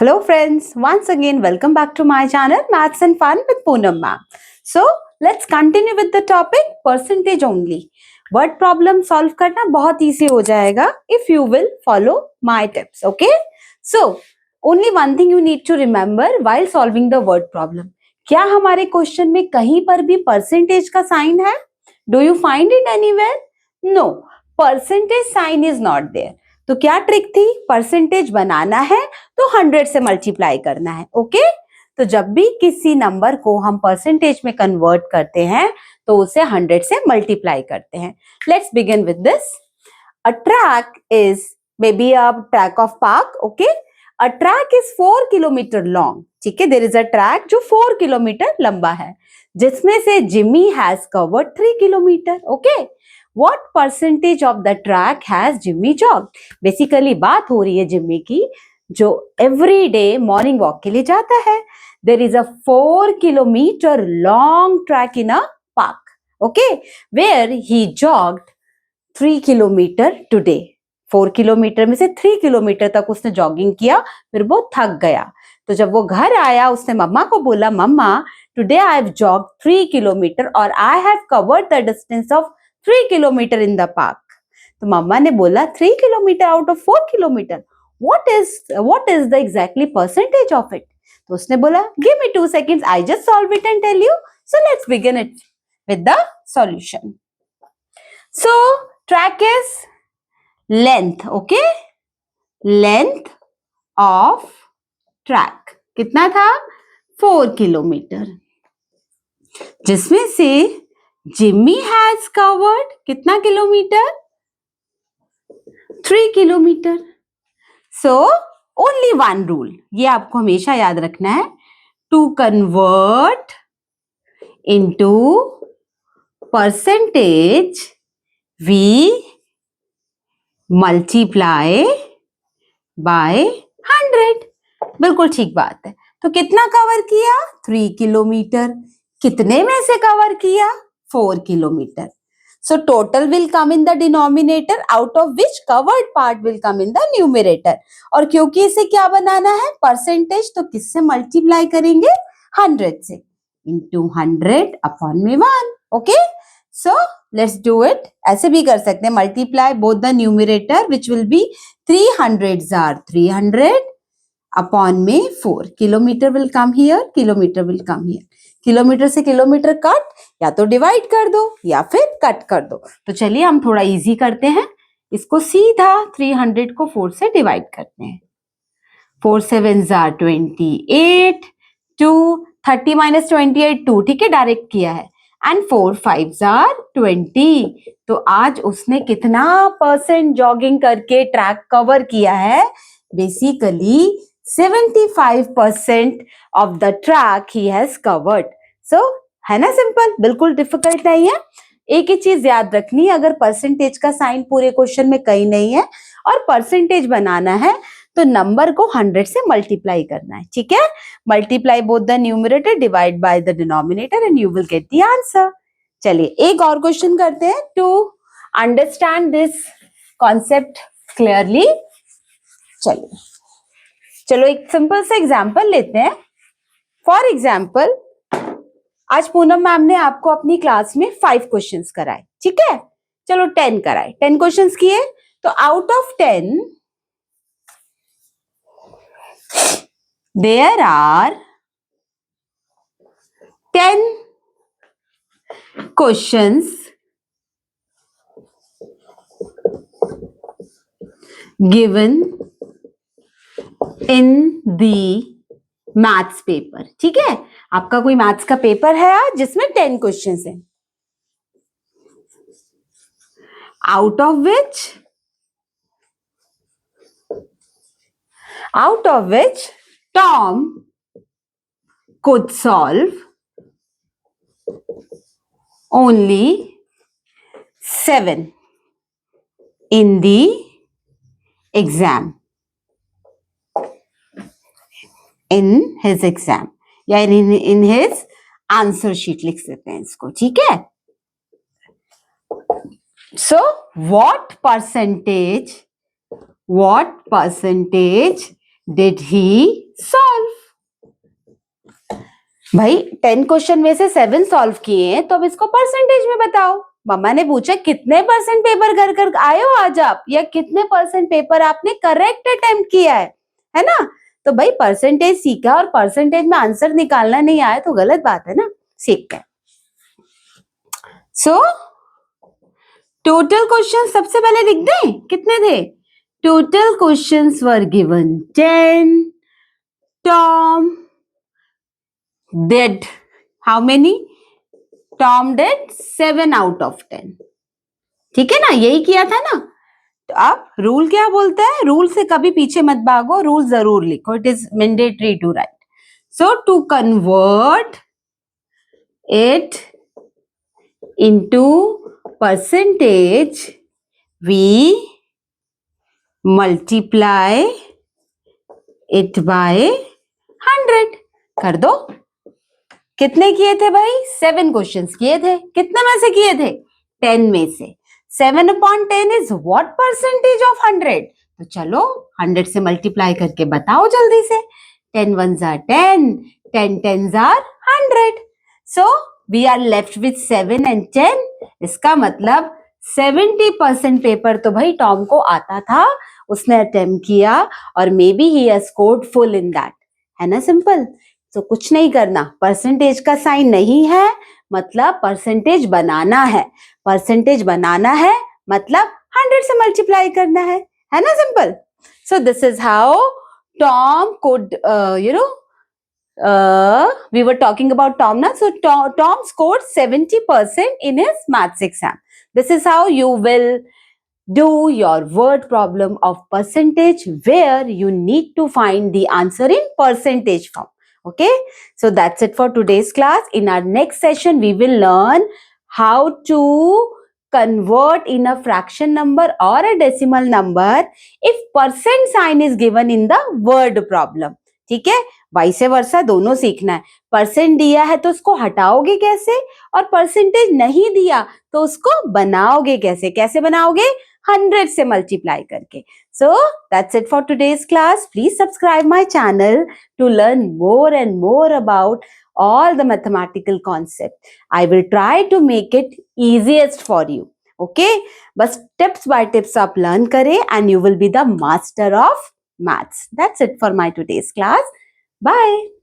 Hello friends, once again welcome back to my channel Maths and Fun with Poonam ma'am. So let's continue with the topic percentage only. Word problem solve करना बहुत easy हो जाएगा if you will follow my tips, okay? So only one thing you need to remember while solving the word problem. क्या हमारे question में कहीं पर भी परसेंटेज का साइन है? Do you find it anywhere? No, percentage sign is not there. तो क्या ट्रिक थी? परसेंटेज बनाना है तो 100 से मल्टीप्लाई करना है, ओके? तो जब भी किसी नंबर को हम परसेंटेज में कन्वर्ट करते हैं तो उसे 100 से मल्टीप्लाई करते हैं. Let's begin with this. A track is may be a track of park, okay? A track is 4 kilometre long, ठीक है? देयर इज अ ट्रैक जो 4 किलोमीटर लंबा है, जिसमें से Jimmy has covered 3 kilometre, okay? What percentage of the track has Jimmy jogged? Basically बात हो रही है जिम्मी की जो एवरी डे मॉर्निंग वॉक के लिए जाता है. There is a 4 kilometer long track in a park, okay, where he jogged 3 kilometer today. 4 kilometre में से 3 किलोमीटर तक उसने जॉगिंग किया, फिर वो थक गया. तो जब वो घर आया उसने मम्मा को बोला, मम्मा टुडे आई हैव जॉग्ड 3 किलोमीटर और I have covered the distance of 3 kilometre in the park. तो मम्मा ने बोला 3 kilometre out of 4 kilometre, what is the exactly percentage of it? तो उसने बोला give me 2 seconds, I just solve it and tell you. So let's begin it with the solution. So track is length, okay? Length of track कितना था? 4 kilometre, जिसमें से Jimmy has covered कितना kilometre? 3 kilometre. So only one rule, ये आपको हमेशा याद रखना है, to convert into percentage we multiply by 100. बिल्कुल ठीक बात है. तो कितना कवर किया? 3 किलोमीटर. कितने में से कवर किया? 4 kilometre. So total will come in the denominator, out of which covered part will come in the numerator. और क्योंकि इसे क्या बनाना है? परसेंटेज, तो किससे मल्टीप्लाई करेंगे? 100 से. into 100 upon में 1. Okay? So let's do it. ऐसे भी कर सकते हैं, multiply both the numerator which will be 300s are 300 upon में 4. Kilometre will come here, kilometre will come here. Kilometre से किलोमीटर कट, या तो डिवाइड कर दो या फिर कट कर दो. तो चलिए हम थोड़ा इजी करते हैं, इसको सीधा 300 को 4 से डिवाइड करते हैं. 4 7s are 28, 2 30 minus 28 2, ठीक है, डायरेक्ट किया है. And 4 5s are 20. तो आज उसने कितना परसेंट जॉगिंग करके ट्रैक कवर किया है? Basically 75% of the track he has covered. So है ना सिंपल, बिल्कुल डिफिकल्ट नहीं है. एक ही चीज याद रखनी है, अगर परसेंटेज का साइन पूरे क्वेश्चन में कहीं नहीं है और परसेंटेज बनाना है तो नंबर को 100 से मल्टीप्लाई करना है, ठीक है? Multiply both the numerator divide by the denominator and you will get the answer. चलिए एक और क्वेश्चन करते हैं to understand this concept clearly. चलो एक सिंपल से एग्जाम्पल लेते हैं. फॉर एग्जाम्पल आज पूनम मैम ने आपको अपनी क्लास में 5 क्वेश्चंस कराए, ठीक है? चलो 10 कराए, 10 क्वेश्चंस किए, तो out of 10 there are 10 questions given in the maths paper, ठीक है? आपका कोई मैथ्स का पेपर है आज जिसमें 10 क्वेश्चंस हैं, out of which Tom could solve only 7 in the exam. In his exam या in his आंसर शीट लिख सकते हैं इसको, ठीक है? So what percentage did he solve? भाई 10 क्वेश्चन में से 7 सॉल्व किए हैं, तो अब इसको परसेंटेज में बताओ। मम्मा ने पूछा कितने परसेंट पेपर कर आए हो आज आप, या कितने परसेंट पेपर आपने करेक्ट अटेम्प्ट किया है ना? तो भाई परसेंटेज सीखा और परसेंटेज में आंसर निकालना नहीं आया तो गलत बात है ना, सीख गए। सो टोटल क्वेश्चन सबसे पहले लिख दें, कितने थे? Total questions were given 10. Tom did how many? Tom did 7 out of 10. ठीक है ना, यही किया था ना। तो आप रूल क्या बोलते हैं, रूल से कभी पीछे मत भागो, रूल जरूर लिखो, it is mandatory to write. So to convert it into percentage we multiply it by 100। कर दो। कितने किए थे भाई? 7 क्वेश्चंस किए थे। कितने में से किए थे? 10 में से। 7/10 इज व्हाट परसेंटेज ऑफ 100? तो चलो 100 से मल्टीप्लाई करके बताओ जल्दी से। 10 1s are 10, 10 10s are 100. So we are left with 7 and 10. इसका मतलब 70% पेपर तो भाई टॉम को आता था, उसने अटेम्प्ट किया और may be he has scored full in that, है ना सिंपल। तो कुछ नहीं करना, परसेंटेज का साइन नहीं है मतलब परसेंटेज बनाना है, परसेंटेज बनाना है मतलब 100 से मल्टीप्लाई करना है ना simple. So this is how Tom could we were talking about Tom now. So Tom scored 70% in his maths exam. This is how you will do your word problem of percentage, where you need to find the answer in percentage form. Okay, so that's it for today's class. In our next session we will learn how to convert in a fraction number or a decimal number if percent sign is given in the word problem. ठीक है, vice versa दोनों सीखना है। Percent दिया है तो उसको हटाओगे कैसे, और परसेंटेज नहीं दिया तो उसको बनाओगे कैसे। कैसे बनाओगे? 100 से मल्टीप्लाई करके। So that's it for today's class. Please subscribe my channel to learn more and more about all the mathematical concepts. I will try to make it easiest for you. Okay? बस tips by tips आप learn करें and you will be the master of maths. That's it for my today's class. Bye.